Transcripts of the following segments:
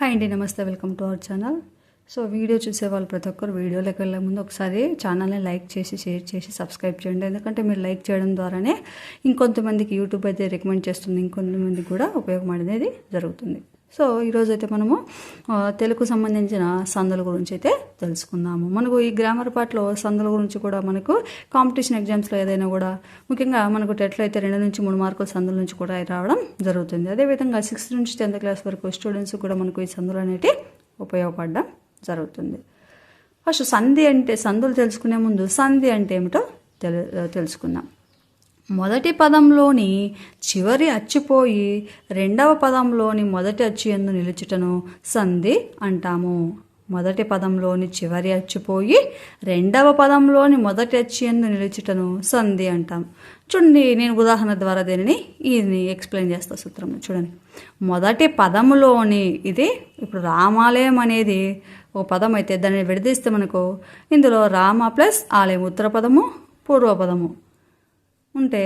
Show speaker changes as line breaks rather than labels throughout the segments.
Hi అండి, నమస్తే. Welcome to our channel. So video చూసే వాళ్ళు ప్రతి ఒక్కరు వీడియోలోకి వెళ్ళే ముందు ఒకసారి ఛానల్ని లైక్ చేసి షేర్ చేసి సబ్స్క్రైబ్ చేయండి. ఎందుకంటే మీరు లైక్ చేయడం ద్వారానే ఇంకొంతమందికి యూట్యూబ్ అయితే రికమెండ్ చేస్తుంది, ఇంకొంతమందికి కూడా ఉపయోగం అనేది జరుగుతుంది. సో ఈరోజైతే మనము తెలుగు సంబంధించిన సందుల గురించి అయితే తెలుసుకుందాము. మనకు ఈ గ్రామర్ పార్ట్లో సందుల గురించి కూడా మనకు కాంపిటీషన్ ఎగ్జామ్స్లో ఏదైనా కూడా ముఖ్యంగా మనకు టెట్లో అయితే 2 నుంచి 3 మార్కుల సందుల నుంచి కూడా రావడం జరుగుతుంది. అదేవిధంగా 6th నుంచి 10th క్లాస్ వరకు స్టూడెంట్స్ కూడా మనకు ఈ సందులు అనేవి ఉపయోగపడడం జరుగుతుంది. ఫస్ట్ సందులు తెలుసుకునే ముందు సంధి అంటే ఏమిటో తెలుసుకుందాం. మొదటి పదంలోని చివరి అచ్చుపోయి రెండవ పదంలోని మొదటి అచ్చు యందు నిలుచుటను సంధి అంటాము. మొదటి పదంలోని చివరి అచ్చుపోయి రెండవ పదంలోని మొదటి అచ్చు యందు నిలుచుటను సంధి అంటాం. చూడండి, నేను ఉదాహరణ ద్వారా దీన్ని ఎక్స్ప్లెయిన్ చేస్తా. సూత్రం చూడండి. మొదటి పదములోని ఇది ఇప్పుడు రామాలయం అనేది ఒక పదం అయితే దాన్ని విడదీస్తే మనకు ఇందులో రామ ప్లస్ ఆలయం ఉత్తర పదము పూర్వపదము ఉంటే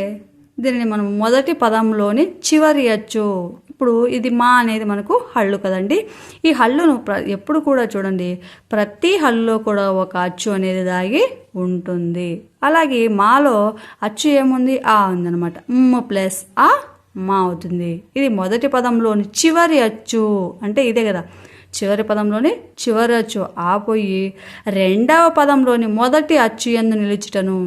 దీనిని మనం మొదటి పదంలోని చివరి అచ్చు. ఇప్పుడు ఇది మా అనేది మనకు హళ్ళు కదండి. ఈ హళ్ళును ఎప్పుడు కూడా చూడండి, ప్రతి హళ్ళులో కూడా ఒక అచ్చు అనేది దాగి ఉంటుంది. అలాగే మాలో అచ్చు ఏముంది? ఆ ఉందన్నమాట. ప్లస్ ఆ మా అవుతుంది. ఇది మొదటి పదంలోని చివరి అచ్చు అంటే ఇదే కదా. చివరి పదంలోని చివరి అచ్చు ఆపోయి రెండవ పదంలోని మొదటి అచ్చు యందు నిలుచుటను.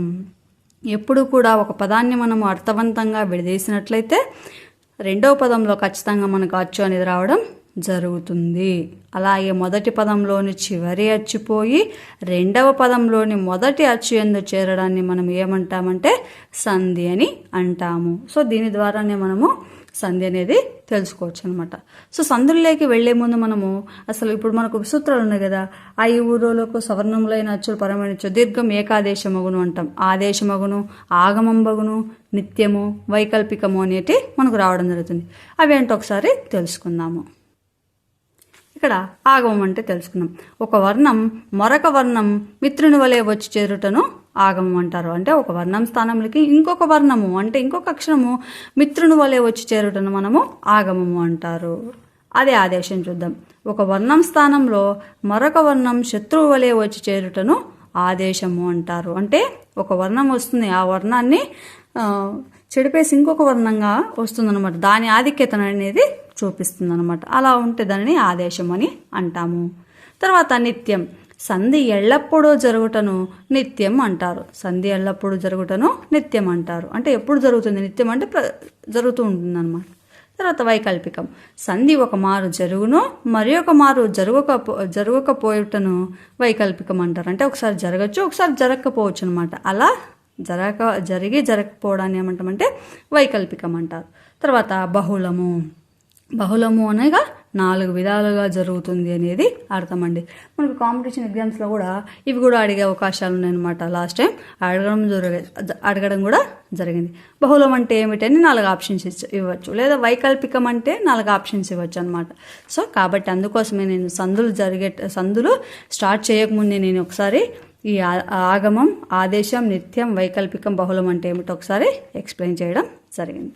ఎప్పుడు కూడా ఒక పదాన్ని మనము అర్థవంతంగా విడదీసినట్లయితే రెండవ పదంలో ఖచ్చితంగా మనకు అచ్చు అనేది రావడం జరుగుతుంది. అలాగే మొదటి పదంలోని చివరి అచ్చుపోయి రెండవ పదంలోని మొదటి అచ్చు యందు చేరడాన్ని మనం ఏమంటామంటే సంధి అని అంటాము. సో దీని ద్వారానే మనము సంధి అనేది తెలుసుకోవచ్చు అనమాట. సో సంధుల్లోకి వెళ్లే ముందు మనము అసలు ఇప్పుడు మనకు సూత్రాలు ఉన్నాయి కదా. ఆ ఈ ఊరోలకు సవర్ణములైన అచ్చులు పరమణించు దీర్ఘం ఏకాదేశమగును అంటాం. ఆదేశమగును, ఆగమంబగును, నిత్యము, వైకల్పికము అనేటి మనకు రావడం జరుగుతుంది. అవి ఏంటో ఒకసారి తెలుసుకుందాము. ఇక్కడ ఆగమం అంటే తెలుసుకున్నాం. ఒక వర్ణం మరొక వర్ణం మిత్రుని వలె వచ్చి చేరుటను ఆగమం అంటారు. అంటే ఒక వర్ణం స్థానంలోకి ఇంకొక వర్ణము అంటే ఇంకొక అక్షరము మిత్రుని వలె వచ్చి చేరుటను మనము ఆగమము అంటారు. అదే ఆదేశం చూద్దాం. ఒక వర్ణం స్థానంలో మరొక వర్ణం శత్రువు వలె వచ్చి చేరుటను ఆదేశము అంటారు. అంటే ఒక వర్ణం వస్తుంది, ఆ వర్ణాన్ని చెడిపేసి ఇంకొక వర్ణంగా వస్తుందన్నమాట. దాని ఆధిక్యత అనేది చూపిస్తుంది అనమాట. అలా ఉంటే దానిని ఆదేశం అని అంటాము. తర్వాత నిత్యం. సంధి ఎల్లప్పుడూ జరుగుటను నిత్యం అంటారు. సంధి ఎల్లప్పుడూ జరుగుటను నిత్యం అంటారు. అంటే ఎప్పుడు జరుగుతుంది? నిత్యం అంటే జరుగుతూ ఉంటుంది అనమాట. తర్వాత వైకల్పికం. సంధి ఒక మారు జరుగును మరి ఒక మారు జరగకపోవటను వైకల్పికం అంటారు. అంటే ఒకసారి జరగచ్చు, ఒకసారి జరగకపోవచ్చు అనమాట. అలా జరగకపోవడాన్ని ఏమంటామంటే వైకల్పికం అంటారు. తర్వాత బహుళము. బహుళము అనగా 4 విధాలుగా జరుగుతుంది అనేది అర్థం అండి. మనకు కాంపిటీషన్ ఎగ్జామ్స్లో కూడా ఇవి కూడా అడిగే అవకాశాలు ఉన్నాయన్నమాట. లాస్ట్ టైం అడగడం కూడా జరిగింది. బహుళం అంటే ఏమిటని 4 ఆప్షన్స్ ఇవ్వచ్చు, లేదా వైకల్పికం అంటే 4 ఆప్షన్స్ ఇవ్వచ్చు అనమాట. సో కాబట్టి అందుకోసమే నేను సందులు స్టార్ట్ చేయకముందే నేను ఒకసారి ఈ ఆగమం, ఆదేశం, నిత్యం, వైకల్పికం, బహుళం అంటే ఏమిటో ఒకసారి ఎక్స్ప్లెయిన్ చేయడం జరిగింది.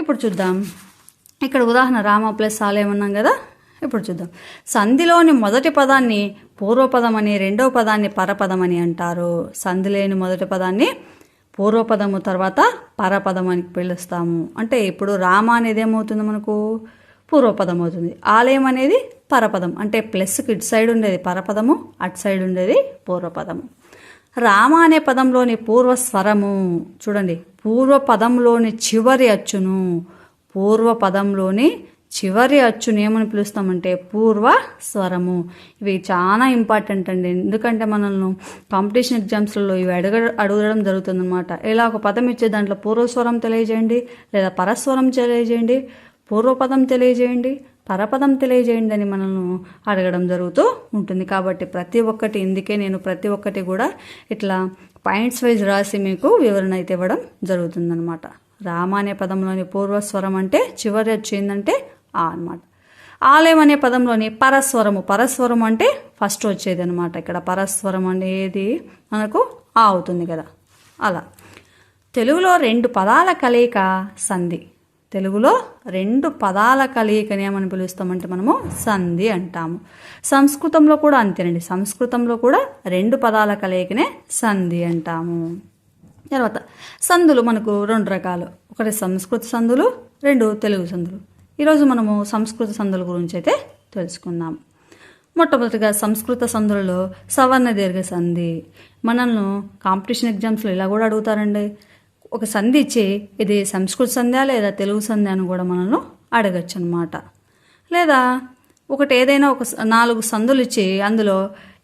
ఇప్పుడు చూద్దాం. ఇక్కడ ఉదాహరణ రామ ప్లస్ ఆలయం అన్నాం కదా. ఇప్పుడు చూద్దాం. సంధిలోని మొదటి పదాన్ని పూర్వపదం అని, రెండవ పదాన్ని పరపదం అని అంటారు. సంధిలోని మొదటి పదాన్ని పూర్వపదము తర్వాత పరపదం అని పిలుస్తాము. అంటే ఇప్పుడు రామ అనేది ఏమవుతుంది? మనకు పూర్వపదం అవుతుంది. ఆలయం అనేది పరపదం. అంటే ప్లస్కి ఇటు సైడ్ ఉండేది పరపదము, అటు సైడ్ ఉండేది పూర్వపదము. రామ అనే పదంలోని పూర్వస్వరము చూడండి, పూర్వపదంలోని చివరి అచ్చును, పూర్వపదంలోని చివరి అచ్చును ఏమని పిలుస్తామంటే పూర్వ స్వరము. ఇవి చాలా ఇంపార్టెంట్ అండి. ఎందుకంటే మనల్ని కాంపిటీషన్ ఎగ్జామ్స్లలో ఇవి అడగడం జరుగుతుందన్నమాట. ఇలా ఒక పదం ఇచ్చే దాంట్లో పూర్వస్వరం తెలియజేయండి, లేదా పరస్వరం తెలియజేయండి, పూర్వపదం తెలియజేయండి, పరపదం తెలియజేయండి అని మనల్ని అడగడం జరుగుతూ ఉంటుంది. కాబట్టి ప్రతి ఒక్కటి ఇందుకే నేను ప్రతి ఒక్కటి కూడా ఇట్లా పాయింట్స్ వైజ్ రాసి మీకు వివరణ అయితే ఇవ్వడం జరుగుతుందన్నమాట. రామ అనే పదంలోని పూర్వస్వరం అంటే చివరి అచ్చు ఏంటంటే ఆ అనమాట. ఆలయం అనే పదంలోని పరస్వరం అంటే ఫస్ట్ వచ్చేది అనమాట. ఇక్కడ పరస్వరం అనేది మనకు ఆ అవుతుంది కదా. అలా తెలుగులో 2 పదాల కలయిక సంధి. తెలుగులో రెండు పదాల కలయికని ఏమని పిలుస్తామంటే మనము సంధి అంటాము. సంస్కృతంలో కూడా అంతేనండి. సంస్కృతంలో కూడా రెండు పదాల కలయికనే సంధి అంటాము. తర్వాత సందులు మనకు రెండు రకాలు. ఒకటి సంస్కృత సందులు, రెండు తెలుగు సందులు. ఈరోజు మనము సంస్కృత సందుల గురించి అయితే తెలుసుకుందాం. మొట్టమొదటిగా సంస్కృత సందులలో సవర్ణ దీర్ఘ సంధి. మనల్ని కాంపిటీషన్ ఎగ్జామ్స్లో ఇలా కూడా అడుగుతారండి. ఒక సంధి ఇచ్చి ఇది సంస్కృత సంధ్య లేదా తెలుగు సంధ్య అని కూడా మనల్ని అడగచ్చు అనమాట. లేదా ఒకటి ఏదైనా ఒక 4 సందులు ఇచ్చి అందులో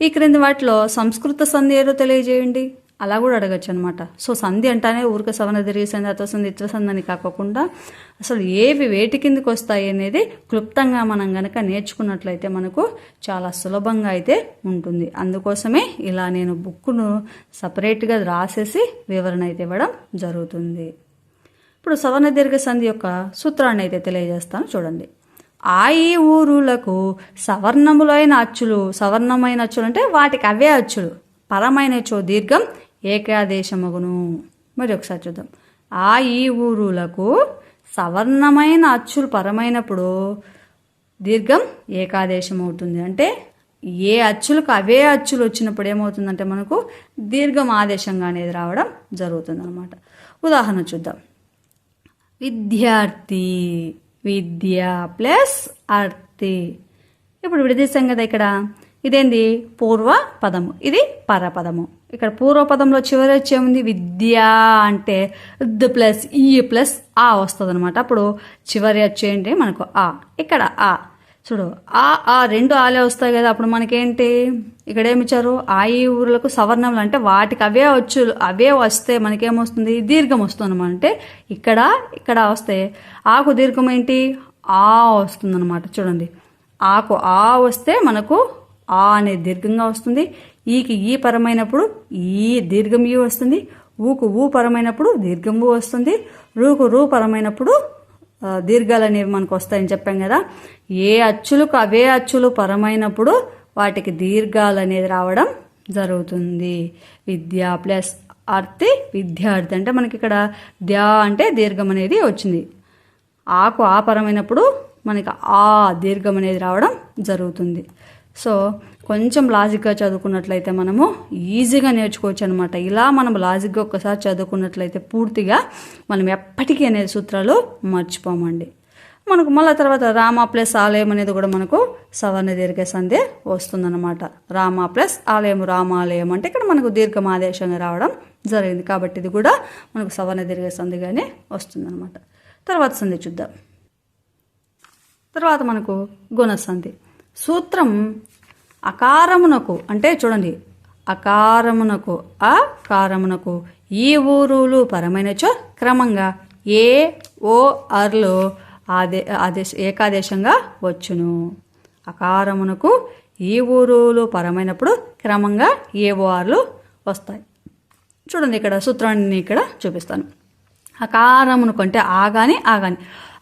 ఈ క్రింది వాటిలో సంస్కృత సంధి ఏదో తెలియజేయండి అలా కూడా అడగచ్చు అనమాట. సో సంధి అంటానే ఊరిక సవర్ణ దీర్ఘ సంధి, అత్వ సంధి, ఇత్వ సంధి అని కాకుండా అసలు ఏవి వేటి కిందకి వస్తాయి అనేది క్లుప్తంగా మనం గనక నేర్చుకున్నట్లయితే మనకు చాలా సులభంగా అయితే ఉంటుంది. అందుకోసమే ఇలా నేను బుక్ను సపరేట్గా రాసేసి వివరణ అయితే ఇవ్వడం జరుగుతుంది. ఇప్పుడు సవర్ణ దీర్ఘ సంధి యొక్క సూత్రాన్ని అయితే తెలియజేస్తాను చూడండి. ఆ ఈ ఊరులకు సవర్ణములైన అచ్చులు, సవర్ణమైన అచ్చులు అంటే వాటికి అవే అచ్చులు, పరమైన చో దీర్ఘం ఏకాదేశమగును. మరి ఒకసారి చూద్దాం. ఆ ఈ ఊరులకు సవర్ణమైన అచ్చులు పరమైనప్పుడు దీర్ఘం ఏకాదేశం అవుతుంది. అంటే ఏ అచ్చులకు అవే అచ్చులు వచ్చినప్పుడు ఏమవుతుందంటే మనకు దీర్ఘం ఆదేశంగా అనేది రావడం జరుగుతుంది అనమాట. ఉదాహరణ చూద్దాం. విద్యార్థి, విద్య ప్లస్ అర్థి. ఇప్పుడు విడదీశాం కదా ఇక్కడ. ఇదేంది పూర్వ పదము, ఇది పరపదము. ఇక్కడ పూర్వపదంలో చివరి వచ్చేముంది విద్య అంటే ద ప్లస్ ఈ ప్లస్ ఆ వస్తుంది అనమాట. అప్పుడు చివరి వచ్చేంటి మనకు ఆ. ఇక్కడ ఆ చూడు, ఆ రెండు ఆలే వస్తాయి కదా. అప్పుడు మనకేంటి ఇక్కడ ఏమిచ్చారు, ఆ ఈ ఊర్లకు సవర్ణములు అంటే వాటికి అవే వస్తే మనకేమొస్తుంది దీర్ఘం వస్తుంది అనమాట. అంటే ఇక్కడ వస్తే ఆకు దీర్ఘం ఏంటి ఆ వస్తుంది అనమాట. చూడండి, ఆకు ఆ వస్తే మనకు ఆ అనేది దీర్ఘంగా వస్తుంది. ఈకి ఈ పరమైనప్పుడు ఈ దీర్ఘం ఈ వస్తుంది. ఊకు ఊ పరమైనప్పుడు దీర్ఘం ఊ వస్తుంది. రూకు రూ పరమైనప్పుడు దీర్ఘాలు అనేవి మనకు వస్తాయని చెప్పాం కదా. ఏ అచ్చులకు అవే అచ్చులు పరమైనప్పుడు వాటికి దీర్ఘాలు అనేది రావడం జరుగుతుంది. విద్య ప్లస్ అర్థి విద్యార్థి అంటే మనకి ఇక్కడ ద్యా అంటే దీర్ఘం అనేది వచ్చింది. ఆకు ఆ పరమైనప్పుడు మనకి ఆ దీర్ఘం అనేది రావడం జరుగుతుంది. సో కొంచెం లాజిక్గా చదువుకున్నట్లయితే మనము ఈజీగా నేర్చుకోవచ్చు అనమాట. ఇలా మనం లాజిక్గా ఒక్కసారి చదువుకున్నట్లయితే పూర్తిగా మనం ఎప్పటికీ అనేది సూత్రాలు మర్చిపోమండి. మనకు మళ్ళీ తర్వాత రామ ప్లస్ ఆలయం అనేది కూడా మనకు సవర్ణ దీర్ఘ సంధి వస్తుందన్నమాట. రామ ప్లస్ ఆలయం, రామాలయం అంటే ఇక్కడ మనకు దీర్ఘం ఆదేశంగా రావడం జరిగింది. కాబట్టి ఇది కూడా మనకు సవర్ణ దీర్ఘ సంధిగానే వస్తుందన్నమాట. తర్వాత సంధి చూద్దాం. తర్వాత మనకు గుణసంధి. సూత్రం అకారమునకు అంటే చూడండి, అకారమునకు అకారమునకు ఈ ఊరులు పరమైనచో క్రమంగా ఏ ఓ అర్లు ఏకాదేశంగా వచ్చును. అకారమునకు ఈ ఊరులు పరమైనప్పుడు క్రమంగా ఏ ఓ ఆర్లు వస్తాయి. చూడండి, ఇక్కడ సూత్రాన్ని ఇక్కడ చూపిస్తాను. అకారమునకు అంటే ఆగాని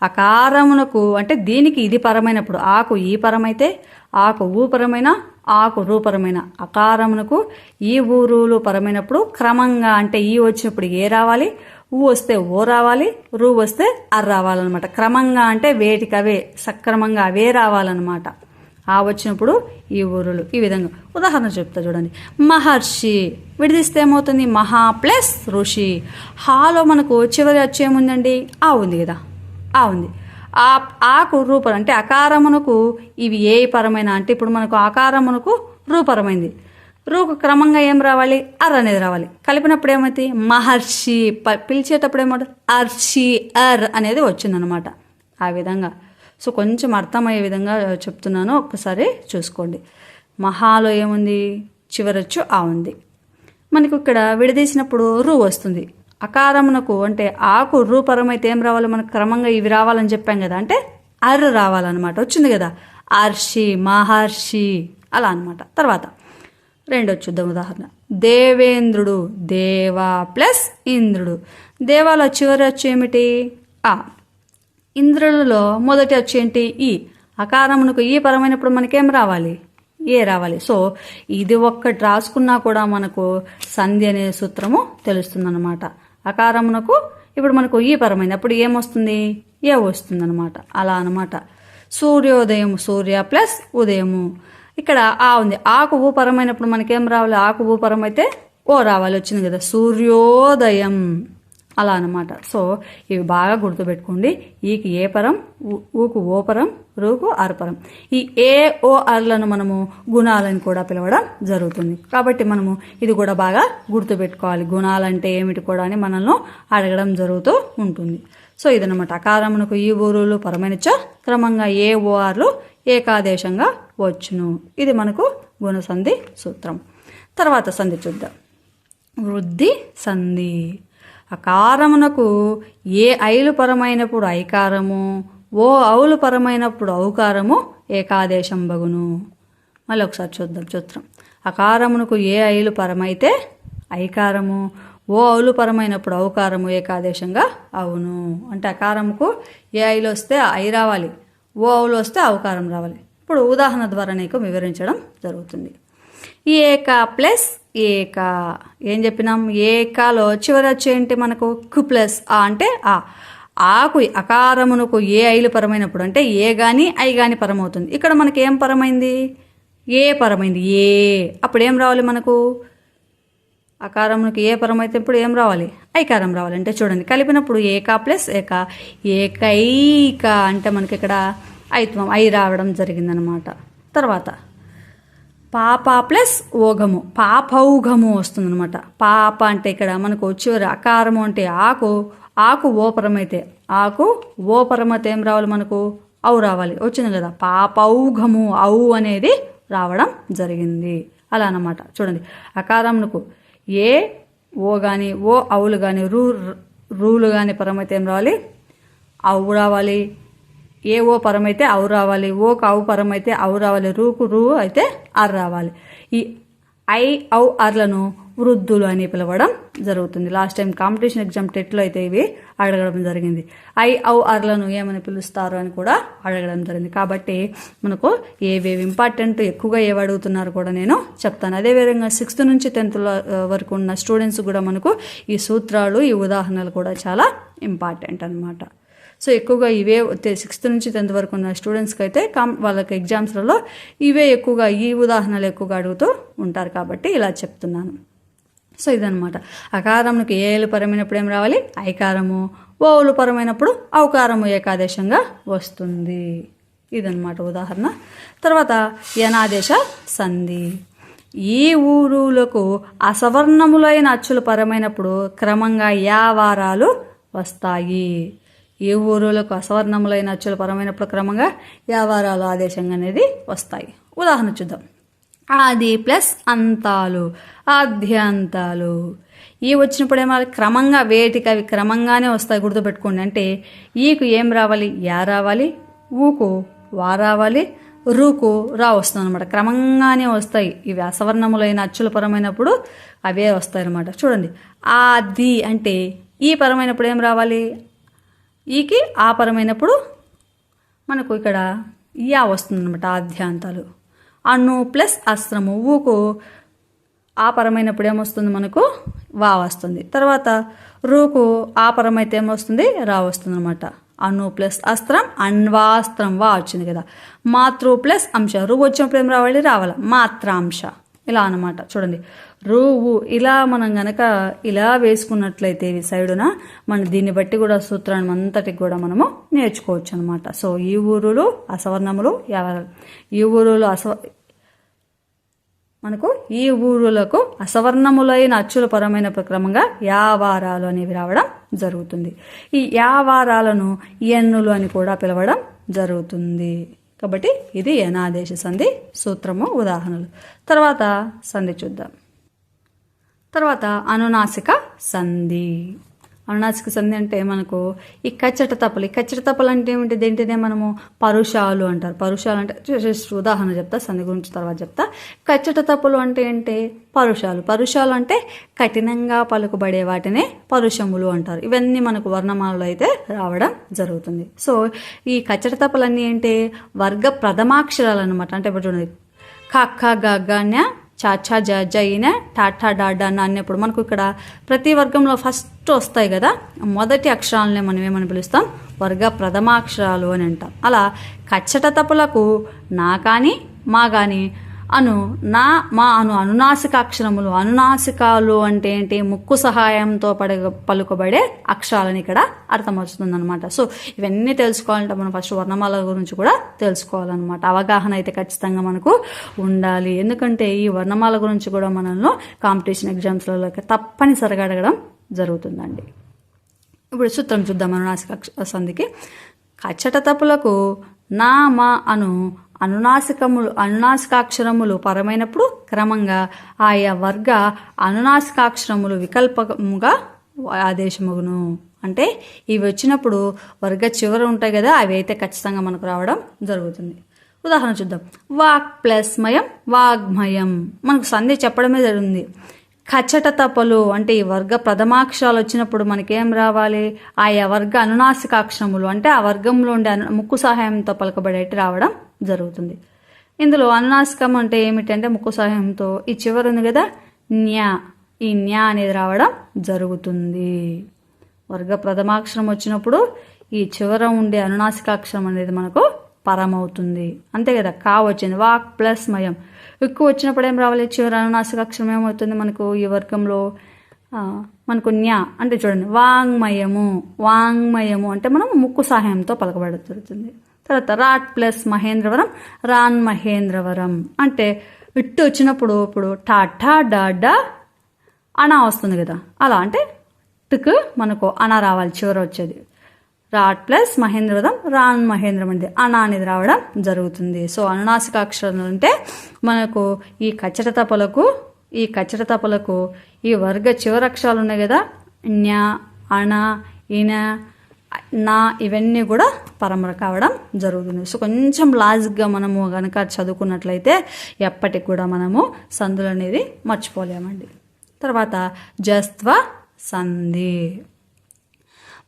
అకారమునకు అంటే దీనికి ఇది పరమైనప్పుడు ఆకు ఈ పరమైతే ఆకు ఊ పరమైన ఆకు రూపరమైన. అకారమునకు ఈ ఊరులు పరమైనప్పుడు క్రమంగా అంటే ఈ వచ్చినప్పుడు ఏ రావాలి, ఊ వస్తే ఓ రావాలి, రూ వస్తే అర్ రావాలన్నమాట. క్రమంగా అంటే వేటికవే సక్రమంగా అవే రావాలన్నమాట. ఆ వచ్చినప్పుడు ఈ ఊరులు. ఈ విధంగా ఉదాహరణ చెప్తా చూడండి. మహర్షి విడదీస్తే ఏమవుతుంది, మహా ప్లస్ ఋషి. హాలో మనకు చివరి వచ్చేముందండి ఆ ఉంది కదా, ఆ ఉంది. ఆకు రూపం అంటే అకారమునకు ఇవి ఏ పరమైన అంటే ఇప్పుడు మనకు ఆకారమునకు రూపరమైంది. రూకు క్రమంగా ఏం రావాలి, అర్ అనేది రావాలి. కలిపినప్పుడు ఏమవుతుంది మహర్షి, పిలిచేటప్పుడు ఏమవుతుంది అర్షి అర్ అనేది వచ్చిందనమాట. ఆ విధంగా సో కొంచెం అర్థమయ్యే విధంగా చెప్తున్నాను, ఒక్కసారి చూసుకోండి. మహాలో ఏముంది చివరొచ్చు ఆ ఉంది. మనకు ఇక్కడ విడదీసినప్పుడు రూ వస్తుంది. అకారమునకు అంటే ఆకు రూపరమైతే ఏం రావాలి మనకు క్రమంగా ఇవి రావాలని చెప్పాం కదా, అంటే అర్ రావాలన్నమాట. వచ్చింది కదా అర్షి మహర్షి అలా అనమాట. తర్వాత రెండో చూద్దాం ఉదాహరణ. దేవేంద్రుడు, దేవా ప్లస్ ఇంద్రుడు. దేవాలో చివరి వచ్చి ఏమిటి ఆ. ఇంద్రులలో మొదటి వచ్చేంటి ఈ. అకారమునకు ఈ పరమైనప్పుడు మనకేం రావాలి ఏ రావాలి. సో ఇది ఒక్కటి రాసుకున్నా కూడా మనకు సంధి అనే సూత్రము తెలుస్తుందన్నమాట. అకారమునకు ఇప్పుడు మనకు ఈ పరమైనప్పుడు ఏమొస్తుంది ఏ వస్తుందన్నమాట. అలా అనమాట. సూర్యోదయం, సూర్య ప్లస్ ఉదయము. ఇక్కడ ఆ ఉంది. ఆకు ఊ పరమైనప్పుడు మనకేం రావాలి? ఆకు ఊ పరం అయితే ఓ రావాలి. వచ్చింది కదా, సూర్యోదయం. అలా అనమాట. సో ఇవి బాగా గుర్తుపెట్టుకోండి. ఈకి ఏ పరం, ఊకు ఓ పరం, రూకు ఆర్ పరం. ఈ ఏ ఓ ఆర్లను మనము గుణాలని కూడా పిలవడం జరుగుతుంది. కాబట్టి మనము ఇది కూడా బాగా గుర్తుపెట్టుకోవాలి. గుణాలంటే ఏమిటి కూడా అని మనల్ని అడగడం జరుగుతూ ఉంటుంది. సో ఇదనమాట. అకారమునకు ఈ ఊరులు పరమైనచో క్రమంగా ఏ ఓ ఆర్లు ఏకాదేశంగా వచ్చును. ఇది మనకు గుణసంధి సూత్రం. తర్వాత సంధి చూద్దాం. వృద్ధి సంధి. అకారమునకు ఏ ఐలు పరమైనప్పుడు ఐకారము, ఓ ఔలు పరమైనప్పుడు ఔకారము ఏకాదేశం బగును. మళ్ళీ ఒకసారి చూద్దాం సూత్రం. అకారమునకు ఏ ఐలు పరమైతే ఐకారము, ఓ ఔలు పరమైనప్పుడు ఔకారము ఏకాదేశంగా అవును. అంటే అకారముకు ఏ ఐలు వస్తే ఐ రావాలి, ఓ ఔలు వస్తే ఔకారం రావాలి. ఇప్పుడు ఉదాహరణ ద్వారా నీకు వివరించడం జరుగుతుంది. ఏక ప్లస్ ఏక. ఏం చెప్పినాం? ఏకాలో చివరి వచ్చేంటి మనకు? కు ప్లస్ ఆ అంటే ఆ. ఆకు అకారమునకు ఏ ఐలు పరమైనప్పుడు అంటే ఏ గాని ఐ గాని పరమవుతుంది. ఇక్కడ మనకి ఏం పరమైంది? ఏ పరమైంది. ఏ అప్పుడు ఏం రావాలి మనకు? అకారమునకు ఏ పరమైతే ఇప్పుడు ఏం రావాలి? ఐకారం రావాలి. అంటే చూడండి, కలిపినప్పుడు ఏక ప్లస్ ఏక, ఏకైక అంటే మనకి ఇక్కడ ఐత్వం ఐ రావడం జరిగిందనమాట. తర్వాత పాప ప్లస్ ఓఘము, పాపౌఘము వస్తుందన్నమాట. పాప అంటే ఇక్కడ మనకు చివరి అకారము అంటే ఆకు, ఆకు ఓపరమైతే ఆకు ఓపరమైతే ఏం రావాలి మనకు? ఔ రావాలి. వచ్చింది కదా, పాపౌఘము ఔ అనేది రావడం జరిగింది. అలా అన్నమాట. చూడండి, అకారమునకు ఏ ఓ కానీ ఓ ఔలు కానీ రూలు కానీ పరమైతే ఏం రావాలి? ఔ రావాలి. ఏ ఓ పరమైతే ఔ రావాలి, ఓకు ఔ పరమైతే ఔ రావాలి, రూకు రూ అయితే ఆర్ రావాలి. ఈ ఐ ఔ ఆర్లను వృద్ధులు అని పిలవడం జరుగుతుంది. లాస్ట్ టైం కాంపిటీషన్ ఎగ్జామ్ టెట్లో అయితే ఇవి అడగడం జరిగింది. ఐ ఔ ఆర్లను ఏమని పిలుస్తారు అని కూడా అడగడం జరిగింది. కాబట్టి మనకు ఏవేవి ఇంపార్టెంట్, ఎక్కువగా ఏవి అడుగుతున్నారు కూడా నేను చెప్తాను. అదేవిధంగా 6th నుంచి 10th వరకు ఉన్న స్టూడెంట్స్ కూడా మనకు ఈ సూత్రాలు, ఈ ఉదాహరణలు కూడా చాలా ఇంపార్టెంట్ అన్నమాట. సో ఎక్కువగా ఇవే 6th నుంచి 10th వరకు ఉన్న స్టూడెంట్స్కి అయితే వాళ్ళకి ఎగ్జామ్స్లలో ఇవే ఎక్కువగా, ఈ ఉదాహరణలు ఎక్కువగా అడుగుతూ ఉంటారు కాబట్టి ఇలా చెప్తున్నాను. సో ఇదనమాట. అకారమునకు ఏ ఏలు పరమైనప్పుడు ఏం రావాలి? ఐకారము, ఓలు పరమైనప్పుడు ఔకారము ఏకాదేశంగా వస్తుంది. ఇదనమాట ఉదాహరణ. తర్వాత యనాదేశ సంధి. ఈ ఊరులకు అసవర్ణములైన అచ్చులు పరమైనప్పుడు క్రమంగా యావారాలు వస్తాయి. ఏ ఊరులకు అసవర్ణములైన అచ్చుల పరమైనప్పుడు క్రమంగా యావారాలు ఆదేశంగా అనేది వస్తాయి. ఉదాహరణ చూద్దాం. ఆది ప్లస్ అంతాలు, ఆద్యాంతాలు. ఈ వచ్చినప్పుడు ఏం రావాలి? క్రమంగా, వేటికి అవి క్రమంగానే వస్తాయి. గుర్తుపెట్టుకోండి. అంటే ఈకు ఏం రావాలి? యా రావాలి, ఊకు వా రావాలి, రూకు రా వస్తుంది అనమాట. క్రమంగానే వస్తాయి. ఇవి అసవర్ణములైన అచ్చుల పరమైనప్పుడు అవే వస్తాయి అన్నమాట. చూడండి, ఆది అంటే ఈ పరమైనప్పుడు ఏం రావాలి? ఈకి ఆ పరమైనప్పుడు మనకు ఇక్కడ యా వస్తుంది అనమాట. ఆద్యాంతాలు. అన్ను ప్లస్ అస్త్రము, ఊకు ఆ పరమైనప్పుడు ఏమొస్తుంది మనకు? వా వస్తుంది. తర్వాత రూకు ఆ పరమైతే ఏమొస్తుంది? రా వస్తుంది అనమాట. అను ప్లస్ అస్త్రం, అన్వాస్త్రం, వా వచ్చింది కదా. మాతృ ప్లస్ అంశ, రు వచ్చినప్పుడు ఏం రావాలి? రావాలి మాత్రాంశ. ఇలా అనమాట. చూడండి, రువు ఇలా మనం గనక ఇలా వేసుకున్నట్లయితే ఈ సైడున మన దీన్ని బట్టి కూడా సూత్రాన్ని అంతటికి కూడా మనము నేర్చుకోవచ్చు అనమాట. సో ఈ ఊరులు అసవర్ణములు, ఈ ఊరులు మనకు ఈ ఊరులకు అసవర్ణములైన అచ్చుల పరమైన క్రమంగా యావారాలు అనేవి రావడం జరుగుతుంది. ఈ యావారాలను ఎన్నులు అని కూడా పిలవడం జరుగుతుంది. కాబట్టి ఇది యనాదేశ సంధి సూత్రము, ఉదాహరణలు. తర్వాత సంధి చూద్దాం. తర్వాత అనునాసిక సంధి. అనునాసిక సంధి అంటే మనకు ఈ కచ్చట తప్పలు. ఈ కచ్చట తప్పలు అంటే ఏమిటి? దేంటిదే మనము పరుషాలు అంటారు. పరుషాలు అంటే జస్ట్ ఉదాహరణ చెప్తా, సంధి గురించి తర్వాత చెప్తా. కచ్చట తప్పలు అంటే ఏంటి? పరుషాలు. పరుషాలు అంటే కఠినంగా పలుకుబడే వాటినే పరుషములు అంటారు. ఇవన్నీ మనకు వర్ణమాలలో అయితే రావడం జరుగుతుంది. సో ఈ కచ్చట తప్పలన్నీ ఏంటి? వర్గ ప్రథమాక్షరాలు అనమాట. అంటే ఇప్పుడు చూడండి, క ఖ గ గ ఞ చాచా జ ఈయన టాటా డాడా అన్నప్పుడు మనకు ఇక్కడ ప్రతి వర్గంలో ఫస్ట్ వస్తాయి కదా, మొదటి అక్షరాలనే మనం ఏమని పిలుస్తాం, వర్గ ప్రథమాక్షరాలు అని అంటాం. అలా కచ్చట తపులకు నా కానీ మా కానీ అను నా మా అను అనునాసికాక్షరములు. అనునాసికాలు అంటే ఏంటి, ముక్కు సహాయంతో పలుకబడే అక్షరాలని ఇక్కడ అర్థమవుతుంది అనమాట. సో ఇవన్నీ తెలుసుకోవాలంటే మనం ఫస్ట్ వర్ణమాల గురించి కూడా తెలుసుకోవాలన్నమాట. అవగాహన అయితే ఖచ్చితంగా మనకు ఉండాలి. ఎందుకంటే ఈ వర్ణమాల గురించి కూడా మనల్ని కాంపిటీషన్ ఎగ్జామ్స్లలో తప్పనిసరిగా అడగడం జరుగుతుందండి. ఇప్పుడు సూత్రం చూద్దాం. అనునాసిక సంధికి కచ్చట తపులకు నా మా అను అనునాసికాక్షరములు పరమైనప్పుడు క్రమంగా ఆయా వర్గ అనునాసికాక్షరములు వికల్పముగా ఆదేశమగును. అంటే ఇవి వచ్చినప్పుడు వర్గ చివర ఉంటాయి కదా, అవి అయితే ఖచ్చితంగా మనకు రావడం జరుగుతుంది. ఉదాహరణ చూద్దాం. వాక్ ప్లస్ మయం వాగ్మయం. మనకు సంధి చెప్పడమే జరిగింది. కచ్చట తపలు అంటే ఈ వర్గ ప్రథమాక్షరాలు వచ్చినప్పుడు మనకేం రావాలి, ఆయా వర్గ అనునాసికాక్షరములు అంటే ఆ వర్గంలో ఉండే ముక్కు సహాయంతో పలకబడేటి రావడం జరుగుతుంది. ఇందులో అనునాసికం అంటే ఏమిటంటే ముక్కు సహాయంతో ఈ చివరి ఉంది కదా న్యా, ఈ న్యా అనేది రావడం జరుగుతుంది. వర్గ ప్రథమాక్షరం వచ్చినప్పుడు ఈ చివర ఉండే అనునాసికాక్షరం అనేది మనకు పరమవుతుంది. అంతే కదా. కా వచ్చింది, వాక్ ప్లస్ మయం. ఎక్కువ వచ్చినప్పుడు ఏం రావాలి, చివరి అనునాసికాక్షరం ఏమవుతుంది మనకు ఈ వర్గంలో, మనకు న్యా అంటే చూడండి వాంగ్మయము. వాంగ్మయము అంటే మనం ముక్కు సహాయంతో పలకబడుతుంది. తర్వాత రాట్ ప్లస్ మహేంద్రవరం రాన్ మహేంద్రవరం అంటే ఇట్టు వచ్చినప్పుడు ఇప్పుడు టాటా డాడా అనా వస్తుంది కదా, అలా అంటే టుకు మనకు అనా రావాలి చివర వచ్చేది. రాట్ ప్లస్ మహేంద్రవరం రాన్ మహేంద్రం అంటే అనా అనేది రావడం జరుగుతుంది. సో అనునాసికాక్షరాలు అంటే మనకు ఈ కచ్చట తపలకు ఈ వర్గ చివరక్షరాలు ఉన్నాయి కదా, న్యా అణ ఈన నా ఇవన్నీ కూడా పరమర కావడం జరుగుతుంది. సో కొంచెం లాజిక్గా మనము కనుక చదువుకున్నట్లయితే ఎప్పటికి కూడా మనము సంధులు అనేది మర్చిపోలేమండి. తర్వాత జస్త్వ సంధి.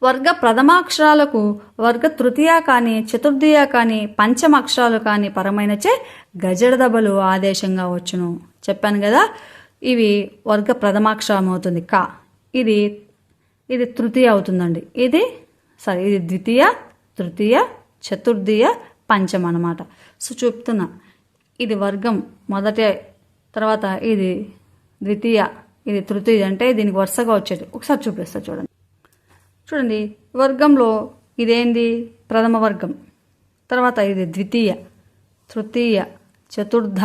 వర్గ ప్రథమాక్షరాలకు వర్గ తృతీయ కానీ చతుర్థీయ కానీ పంచమాక్షరాలు కానీ పరమైనచే గజడదబలు ఆదేశంగా వచ్చును. చెప్పాను కదా, ఇవి వర్గ ప్రథమాక్షరం అవుతుంది కా, ఇది తృతీయ అవుతుందండి. ఇది ద్వితీయ, తృతీయ, చతుర్థీయ, పంచమ అన్నమాట. సో చెప్తున్నా, ఇది వర్గం మొదటి, తర్వాత ఇది ద్వితీయ, ఇది తృతీయ, అంటే దీనికి వరుసగా వచ్చేది. ఒకసారి చూపిస్తా చూడండి. వర్గంలో ఇదేంది ప్రథమ వర్గం, తర్వాత ఇది ద్వితీయ, తృతీయ, చతుర్థ,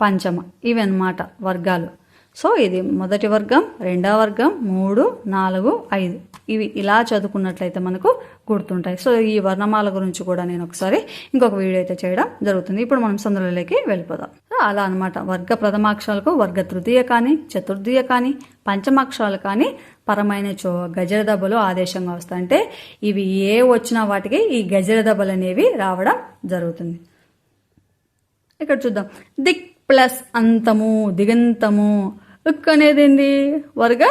పంచమ, ఇవి అన్నమాట వర్గాలు. సో ఇది మొదటి వర్గం, రెండవ వర్గం, 3, 4, 5 ఇవి ఇలా చదువుకున్నట్లయితే మనకు గుర్తుంటాయి. సో ఈ వర్ణమాల గురించి కూడా నేను ఒకసారి ఇంకొక వీడియో అయితే చేయడం జరుగుతుంది. ఇప్పుడు మనం సందులలోకి వెళ్ళిపోదాం. అలా అనమాట. వర్గ ప్రథమాక్షరాలకు వర్గ తృతీయ కానీ చతుర్థీయ కానీ పంచమాక్షరాలు కానీ పరమైన గజల దెబ్బలు ఆదేశంగా వస్తాయి. అంటే ఇవి ఏ వచ్చినా వాటికి ఈ గజల దెబ్బలు అనేవి రావడం జరుగుతుంది. ఇక్కడ చూద్దాం. దిక్ ప్లస్ అంతము, దిగంతము. ఉక్ అనేది ఏంది వర్గ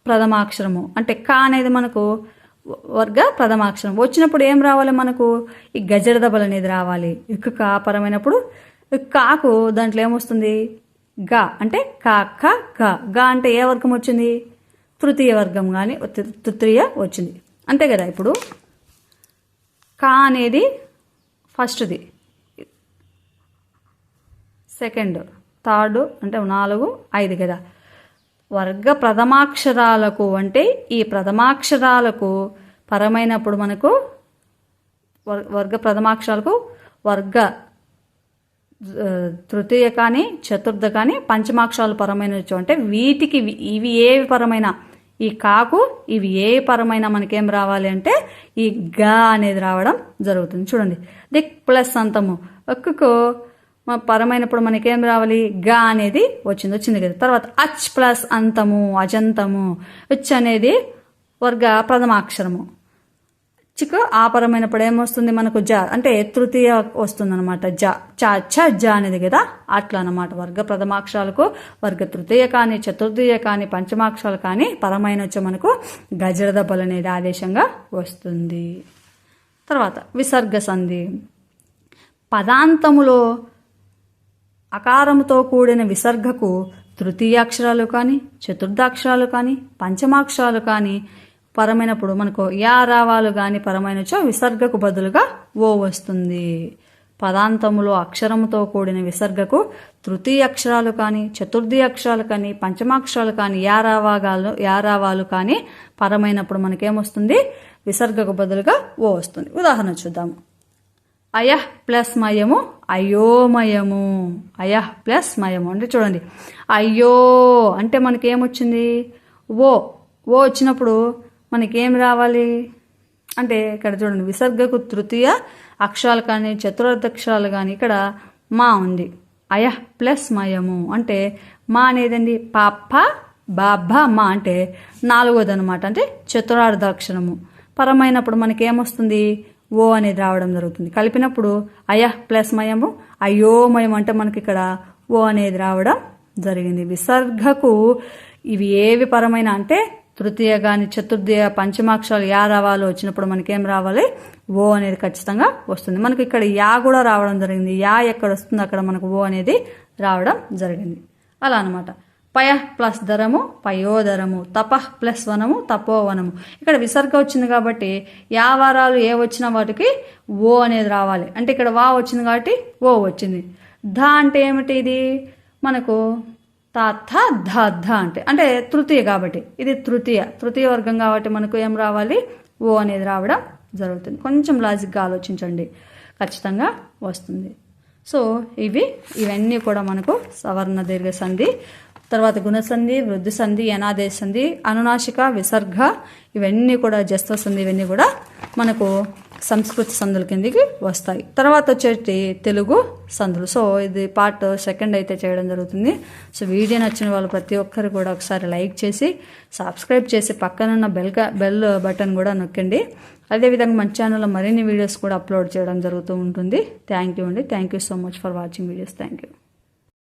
ప్రథమాక్షరము, అంటే కా అనేది మనకు వర్గ ప్రథమాక్షరం. వచ్చినప్పుడు ఏం రావాలి మనకు ఈ గజల దెబ్బలు అనేది రావాలి. ఇక్కు కా పరమైనప్పుడు కాకు దాంట్లో ఏమొస్తుంది గా, అంటే కా ఖ గా. గా అంటే ఏ వర్గం వచ్చింది, తృతీయ వర్గం కానీ తృతీయ వచ్చింది, అంతే కదా. ఇప్పుడు కా అనేది ఫస్ట్ది, సెకండ్, థర్డ్, అంటే 4, 5 కదా. వర్గ ప్రథమాక్షరాలకు అంటే ఈ ప్రథమాక్షరాలకు పరమైనప్పుడు మనకు వర్గ ప్రథమాక్షరాలకు వర్గ తృతీయ కానీ చతుర్థ కానీ పంచమాక్షరాలు పరమైన అంటే వీటికి ఇవి ఏవి పరమైన, ఈ కాకు ఇవి ఏ పరమైన మనకేం రావాలి అంటే ఈ గా అనేది రావడం జరుగుతుంది. చూడండి, దిక్ ప్లస్ అంతము ఒక్కకు పరమైనప్పుడు మనకేం రావాలి గా అనేది వచ్చింది కదా. తర్వాత అచ్ ప్లస్ అంతము అజంతము. ఉచ్ అనేది వర్గ ప్రథమాక్షరము. చికు ఆ పరమైనప్పుడు ఏమొస్తుంది మనకు జ, అంటే తృతీయ వస్తుంది అనమాట. జ చ ఛ జ అనేది కదా, అట్లా అనమాట. వర్గ ప్రథమాక్షరాలకు వర్గ తృతీయ కానీ చతుర్థీయ కానీ పంచమాక్షరాలు కానీ పరమైన వచ్చి మనకు గజల దెబ్బలు అనేది ఆదేశంగా వస్తుంది. తర్వాత విసర్గ సంధి. పదాంతములో అకారముతో కూడిన విసర్గకు తృతీయ అక్షరాలు కానీ చతుర్థాక్షరాలు కానీ పంచమాక్షరాలు కానీ పరమైనప్పుడు మనకు యా రావాలు కానీ పరమైనచో విసర్గకు బదులుగా ఓ వస్తుంది. పదాంతములో అక్షరముతో కూడిన విసర్గకు తృతీయ అక్షరాలు కానీ చతుర్థి అక్షరాలు కానీ పంచమాక్షరాలు కానీ యారావాలు కానీ పరమైనప్పుడు మనకేమొస్తుంది? విసర్గకు బదులుగా ఓ వస్తుంది. ఉదాహరణ చూద్దాము. అయః ప్లస్ మయము అయోమయము. అయః ప్లస్ మయము అంటే చూడండి, అయ్యో అంటే మనకేమొచ్చింది? ఓ వచ్చినప్పుడు మనకేం రావాలి అంటే ఇక్కడ చూడండి, విసర్గకు తృతీయ అక్షరాలు కానీ చతుర్థాక్షరాలు కానీ ఇక్కడ మా ఉంది. అయః ప్లస్ మయము అంటే మా అనేదండి పాప బాబ మా అంటే 4వది అనమాట, అంటే చతురార్థాక్షరము. పరమైనప్పుడు మనకేమొస్తుంది? ఓ అనేది రావడం జరుగుతుంది. కలిపినప్పుడు అయః ప్లస్ మయము అయోమయం అంటే మనకి ఇక్కడ ఓ అనేది రావడం జరిగింది. విసర్గకు ఇవి ఏవి పరమైన అంటే తృతీయ కానీ చతుర్థియ పంచమాక్షరాలు యా రావాలో వచ్చినప్పుడు మనకేం రావాలి? ఓ అనేది ఖచ్చితంగా వస్తుంది. మనకి ఇక్కడ యా కూడా రావడం జరిగింది. యా ఎక్కడ వస్తుంది అక్కడ మనకు ఓ అనేది రావడం జరిగింది. అలా అనమాట. పయః ప్లస్ ధరము పయోధరము, తపః ప్లస్ వనము తపోవనము. ఇక్కడ విసర్గ వచ్చింది కాబట్టి యా వారాలు ఏ వచ్చినా వాటికి ఓ అనేది రావాలి. అంటే ఇక్కడ వా వచ్చింది కాబట్టి ఓ వచ్చింది. ధ అంటే ఏమిటి? ఇది మనకు థ ధ అంటే తృతీయ కాబట్టి ఇది తృతీయ వర్గం కాబట్టి మనకు ఏం రావాలి? ఓ అనేది రావడం జరుగుతుంది. కొంచెం లాజిక్గా ఆలోచించండి, ఖచ్చితంగా వస్తుంది. సో ఇవన్నీ కూడా మనకు సవర్ణ దీర్ఘ సంధి, తర్వాత గుణసంధి, వృద్ధి సంధి, యనాదేశ సంధి, అనునాసిక, విసర్గ, ఇవన్నీ కూడా జస్వ సంధి, ఇవన్నీ కూడా మనకు సంస్కృత సంధుల కిందికి వస్తాయి. తర్వాత వచ్చేటి తెలుగు సంధులు. సో ఇది పార్ట్ 2 అయితే చేయడం జరుగుతుంది. సో వీడియో నచ్చిన వాళ్ళు ప్రతి ఒక్కరు కూడా ఒకసారి లైక్ చేసి సబ్స్క్రైబ్ చేసి పక్కనున్న బెల్ బటన్ కూడా నొక్కండి. అదేవిధంగా మన ఛానల్లో మరిన్ని వీడియోస్ కూడా అప్లోడ్ చేయడం జరుగుతూ ఉంటుంది. థ్యాంక్ యూ అండి. Thank you so much for watching videos. Thank you.